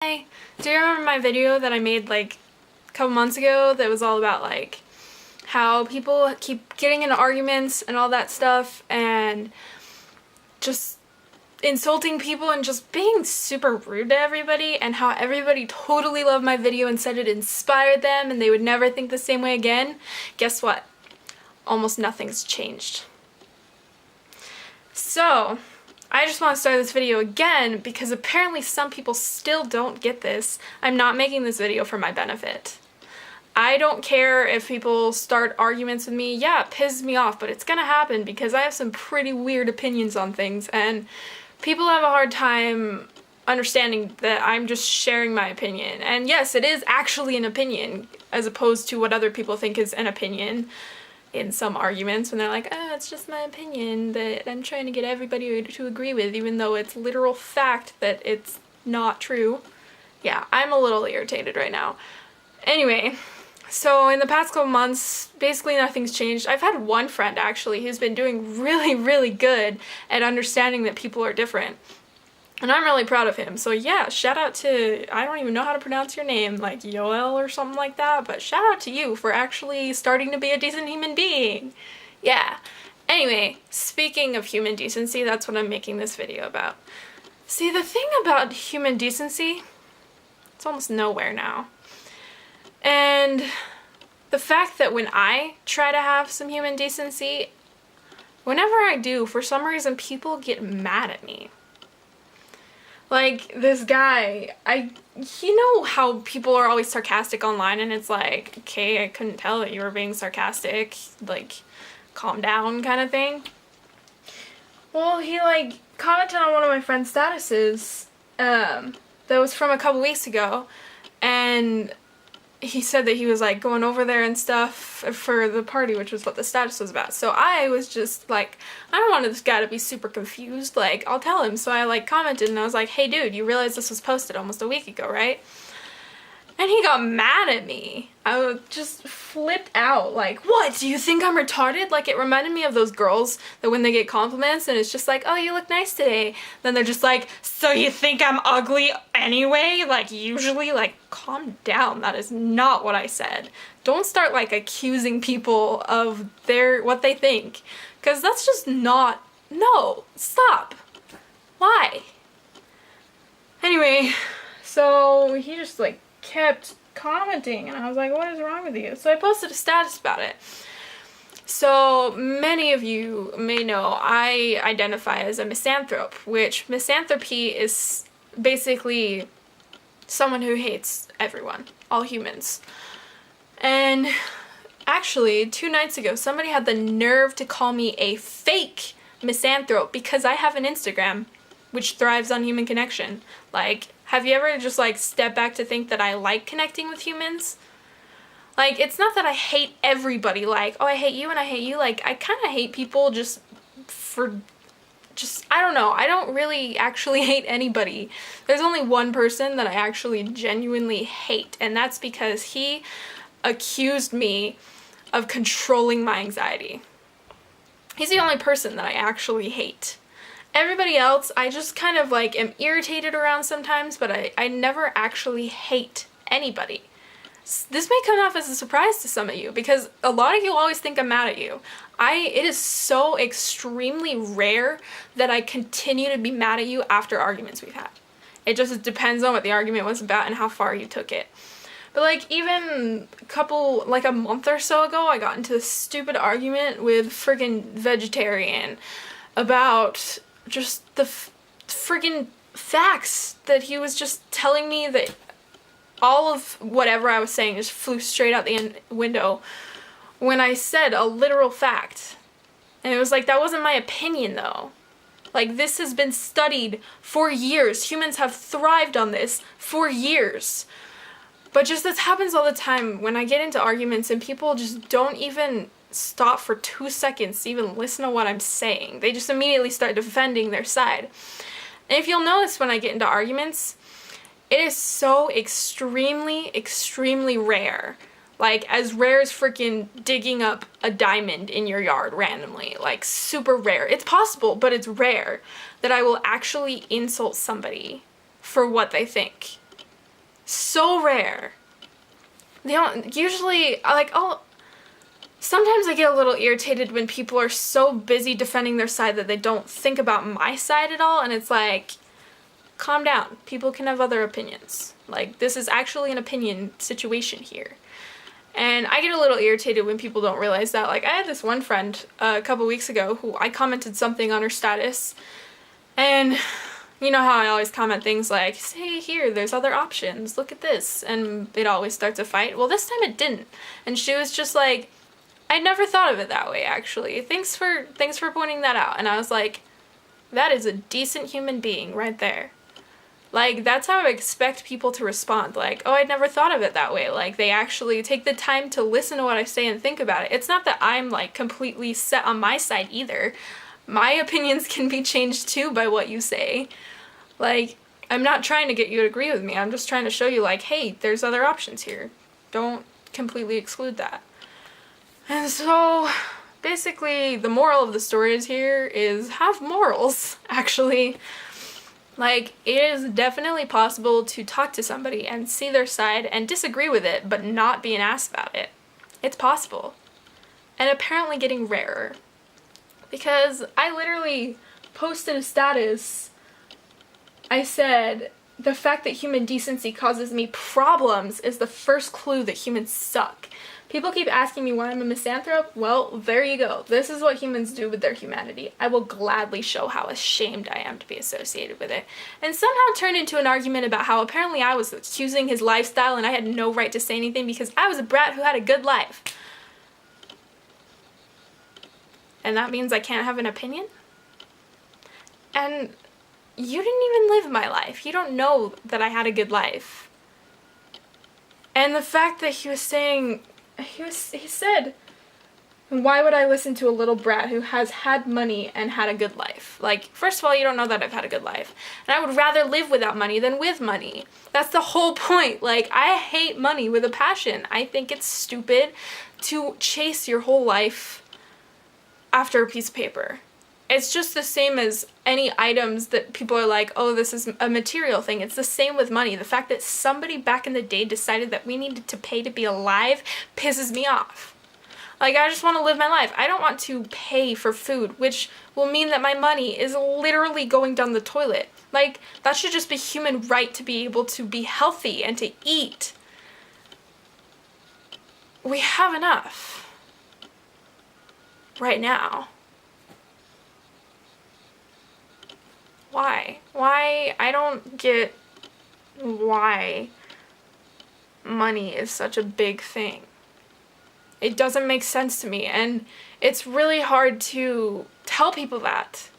Hi, do you remember my video that I made like a couple months ago that was all about like how people keep getting into arguments and all that stuff and just insulting people and just being super rude to everybody, and how everybody totally loved my video and said it inspired them and they would never think the same way again? Guess what? Almost nothing's changed. So I just want to start this video again because apparently some people still don't get this. I'm not making this video for my benefit. I don't care if people start arguments with me. Yeah, it pisses me off, but it's gonna happen because I have some pretty weird opinions on things, and people have a hard time understanding that I'm just sharing my opinion. And yes, it is actually an opinion as opposed to what other people think is an opinion in some arguments when they're like, oh, it's just my opinion that I'm trying to get everybody to agree with, even though it's literal fact that it's not true. Yeah, I'm a little irritated right now. Anyway, so in the past couple months, basically nothing's changed. I've had one friend actually who's been doing really good at understanding that people are different. And I'm really proud of him. So yeah, shout out to, I don't even know how to pronounce your name, like Yoel or something like that, but shout out to you for actually starting to be a decent human being. Yeah. Anyway, speaking of human decency, that's what I'm making this video about. See, the thing about human decency, it's almost nowhere now. And the fact that when I try to have some human decency, whenever I do, for some reason people get mad at me. Like, this guy, you know how people are always sarcastic online and it's like, okay, I couldn't tell that you were being sarcastic, like, calm down kind of thing. Well, he, like, commented on one of my friend's statuses, that was from a couple weeks ago, and he said that he was like going over there and stuff for the party, which was what the status was about. So I was just like, I don't want this guy to be super confused, like, I'll tell him. So I like commented and I was like, hey dude, you realize this was posted almost a week ago, right? And he got mad at me. I just flipped out, like, what, do you think I'm retarded? Like, it reminded me of those girls that when they get compliments and it's just like, oh, you look nice today, then they're just like, so you think I'm ugly anyway? Like, usually, like, calm down, that is not what I said. Don't start, like, accusing people of what they think, because that's just not, no, stop. Why? Anyway, so he just, like, kept commenting and I was like, what is wrong with you? So I posted a status about it. So many of you may know I identify as a misanthrope, which misanthropy is basically someone who hates everyone, all humans. And actually 2 nights ago somebody had the nerve to call me a fake misanthrope because I have an Instagram which thrives on human connection. Like, have you ever just like stepped back to think that I like connecting with humans? Like, it's not that I hate everybody, like, oh, I hate you and I hate you. Like, I kind of hate people just I don't know, I don't really actually hate anybody. There's only one person that I actually genuinely hate, and that's because he accused me of controlling my anxiety. He's the only person that I actually hate. Everybody else, I just kind of like am irritated around sometimes, but I never actually hate anybody. This may come off as a surprise to some of you because a lot of you always think I'm mad at you. It is so extremely rare that I continue to be mad at you after arguments we've had. It just depends on what the argument was about and how far you took it. But like even a month or so ago, I got into this stupid argument with friggin' vegetarian about just the friggin' facts that he was just telling me that all of whatever I was saying just flew straight out the window when I said a literal fact. And it was like, that wasn't my opinion though. Like, this has been studied for years. Humans have thrived on this for years. But just this happens all the time when I get into arguments and people just don't even stop for 2 seconds to even listen to what I'm saying. They just immediately start defending their side. And if you'll notice when I get into arguments, it is so extremely rare. Like, as rare as freaking digging up a diamond in your yard randomly. Like, super rare. It's possible, but it's rare that I will actually insult somebody for what they think. So rare. They don't usually, like, sometimes I get a little irritated when people are so busy defending their side that they don't think about my side at all, and it's like, calm down. People can have other opinions. Like, this is actually an opinion situation here. And I get a little irritated when people don't realize that. Like, I had this one friend a couple weeks ago who I commented something on her status, and you know how I always comment things like, say here, there's other options, look at this, and it always starts a fight. Well, this time it didn't. And she was just like, I never thought of it that way, actually. Thanks for pointing that out. And I was like, that is a decent human being right there. Like, that's how I expect people to respond. Like, oh, I'd never thought of it that way. Like, they actually take the time to listen to what I say and think about it. It's not that I'm, like, completely set on my side either. My opinions can be changed too by what you say. Like, I'm not trying to get you to agree with me. I'm just trying to show you, like, hey, there's other options here. Don't completely exclude that. And so, basically, the moral of the story is here is have morals, actually. Like, it is definitely possible to talk to somebody and see their side and disagree with it, but not be an ass about it. It's possible. And apparently getting rarer. Because I literally posted a status. I said, the fact that human decency causes me problems is the first clue that humans suck. People keep asking me why I'm a misanthrope. Well, there you go. This is what humans do with their humanity. I will gladly show how ashamed I am to be associated with it. And somehow turned into an argument about how apparently I was accusing his lifestyle and I had no right to say anything because I was a brat who had a good life. And that means I can't have an opinion? And you didn't even live my life. You don't know that I had a good life. And the fact that he was saying, he said, why would I listen to a little brat who has had money and had a good life? Like, first of all, you don't know that I've had a good life. And I would rather live without money than with money. That's the whole point. Like, I hate money with a passion. I think it's stupid to chase your whole life after a piece of paper. It's just the same as any items that people are like, oh, this is a material thing. It's the same with money. The fact that somebody back in the day decided that we needed to pay to be alive pisses me off. Like, I just want to live my life. I don't want to pay for food, which will mean that my money is literally going down the toilet. Like, that should just be human right to be able to be healthy and to eat. We have enough right now. Why? Why? I don't get why money is such a big thing. It doesn't make sense to me, and it's really hard to tell people that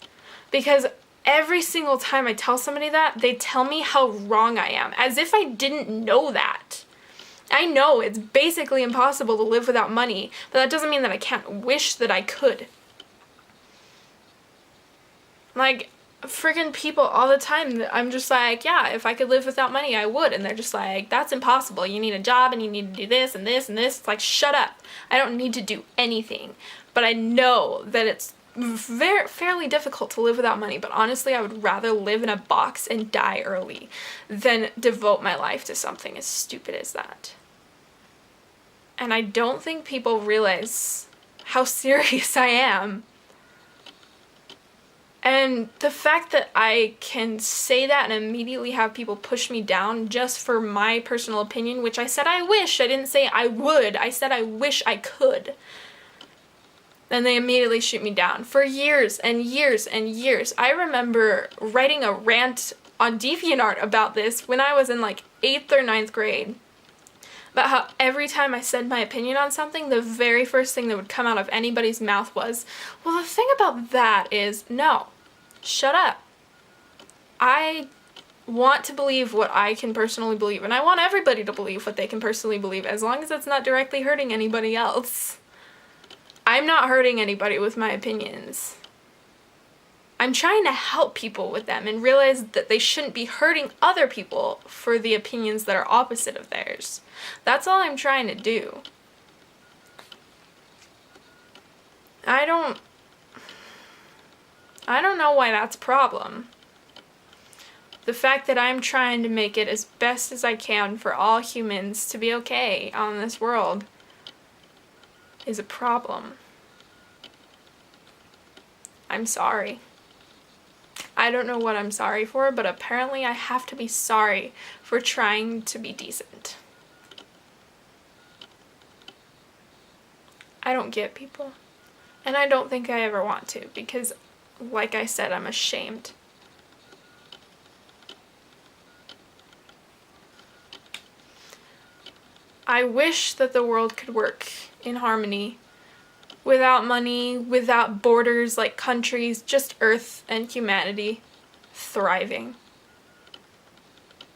because every single time I tell somebody that, they tell me how wrong I am, as if I didn't know that. I know it's basically impossible to live without money, but that doesn't mean that I can't wish that I could. Like, friggin' people all the time, I'm just like, yeah, if I could live without money, I would. And they're just like, that's impossible. You need a job and you need to do this and this and this. It's like, shut up. I don't need to do anything. But I know that it's fairly difficult to live without money. But honestly, I would rather live in a box and die early than devote my life to something as stupid as that. And I don't think people realize how serious I am. And the fact that I can say that and immediately have people push me down just for my personal opinion, which I said I wish, I didn't say I would, I said I wish I could. And they immediately shoot me down for years and years and years. I remember writing a rant on DeviantArt about this when I was in like 8th or 9th grade. About how every time I said my opinion on something, the very first thing that would come out of anybody's mouth was, well, the thing about that is, no, shut up. I want to believe what I can personally believe, and I want everybody to believe what they can personally believe, as long as it's not directly hurting anybody else. I'm not hurting anybody with my opinions. I'm trying to help people with them and realize that they shouldn't be hurting other people for the opinions that are opposite of theirs. That's all I'm trying to do. I don't know why that's a problem. The fact that I'm trying to make it as best as I can for all humans to be okay on this world is a problem. I'm sorry. I don't know what I'm sorry for, but apparently I have to be sorry for trying to be decent. I don't get people. And I don't think I ever want to, because, like I said, I'm ashamed. I wish that the world could work in harmony, without money, without borders like countries, just Earth and humanity thriving.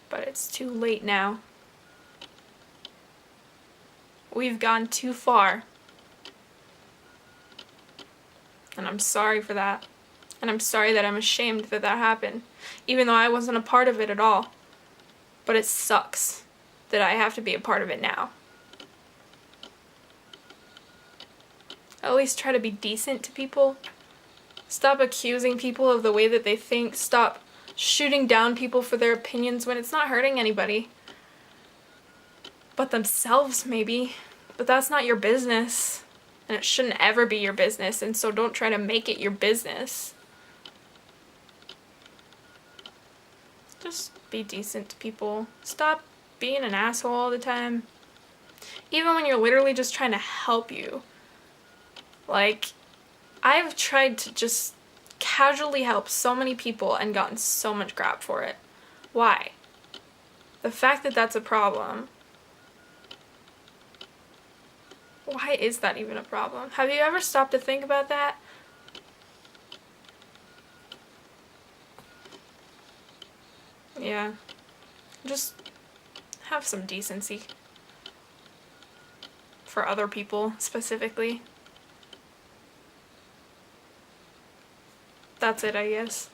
But it's too late now. We've gone too far. And I'm sorry for that. And I'm sorry that I'm ashamed that that happened, even though I wasn't a part of it at all. But it sucks that I have to be a part of it now. At least try to be decent to people. Stop accusing people of the way that they think. Stop shooting down people for their opinions when it's not hurting anybody but themselves, maybe. But that's not your business. And it shouldn't ever be your business, and so don't try to make it your business. Just be decent to people. Stop being an asshole all the time. Even when you're literally just trying to help you. Like, I've tried to just casually help so many people and gotten so much crap for it. Why? The fact that that's a problem. Why is that even a problem? Have you ever stopped to think about that? Yeah. Just have some decency. For other people, specifically. That's it, I guess.